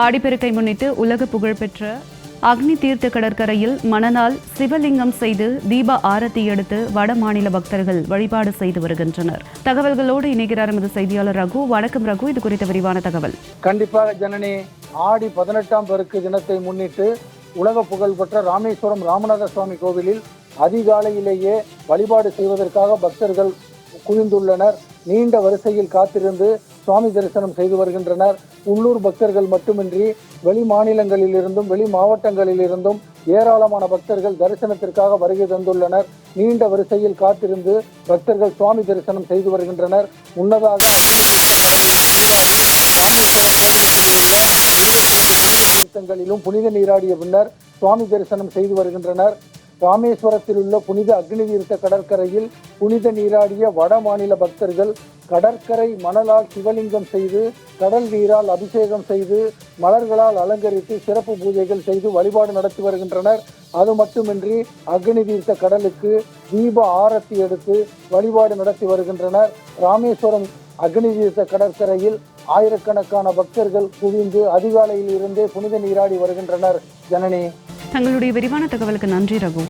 ஆடிப்பெருக்கை முன்னிட்டு உலக புகழ்பெற்ற அக்னி தீர்த்த கடற்கரையில் மணலால் சிவலிங்கம் செய்து தீப ஆரத்தி எடுத்து வட மாநில பக்தர்கள் வழிபாடு செய்து வருகின்றனர். தகவல்களோடு இணைகிறார் எமது செய்தியாளர் ரகு. வணக்கம் ரகு, இது குறித்த விரிவான தகவல். கண்டிப்பாக ஜனனி, ஆடி 18ஆம் பெருக்கு தினத்தை முன்னிட்டு உலக புகழ்பெற்ற ராமேஸ்வரம் ராமநாத சுவாமி கோவிலில் அதிகாலையிலேயே வழிபாடு செய்வதற்காக பக்தர்கள் குவிந்துள்ளனர். நீண்ட வரிசையில் காத்திருந்து சுவாமி தரிசனம் செய்து வருகின்றனர். உள்ளூர் பக்தர்கள் மட்டுமின்றி வெளி மாநிலங்களிலிருந்தும் வெளி மாவட்டங்களிலிருந்தும் ஏராளமான பக்தர்கள் தரிசனத்திற்காக வருகை தந்துள்ளனர். நீண்ட வரிசையில் காத்திருந்து பக்தர்கள் சுவாமி தரிசனம் செய்து வருகின்றனர். முன்னதாக தீர்த்தங்களிலும் புனித நீராடிய பின்னர் சுவாமி தரிசனம் செய்து வருகின்றனர். ராமேஸ்வரத்தில் உள்ள புனித அக்னி தீர்த்த கடற்கரையில் புனித நீராடிய வட மாநில பக்தர்கள் கடற்கரை மணலால் சிவலிங்கம் செய்து கடல் நீரால் அபிஷேகம் செய்து மலர்களால் அலங்கரித்து சிறப்பு பூஜைகள் செய்து வழிபாடு நடத்தி வருகின்றனர். அது மட்டுமின்றி அக்னி தீர்த்த கடலுக்கு தீப ஆரத்தி எடுத்து வழிபாடு நடத்தி வருகின்றனர். ராமேஸ்வரம் அக்னி தீர்த்த கடற்கரையில் ஆயிரக்கணக்கான பக்தர்கள் குவிந்து அதிகாலையில் இருந்தே புனித நீராடி வருகின்றனர். ஜனனி, தங்களுடைய விரிவான தகவலுக்கு நன்றி ரகு.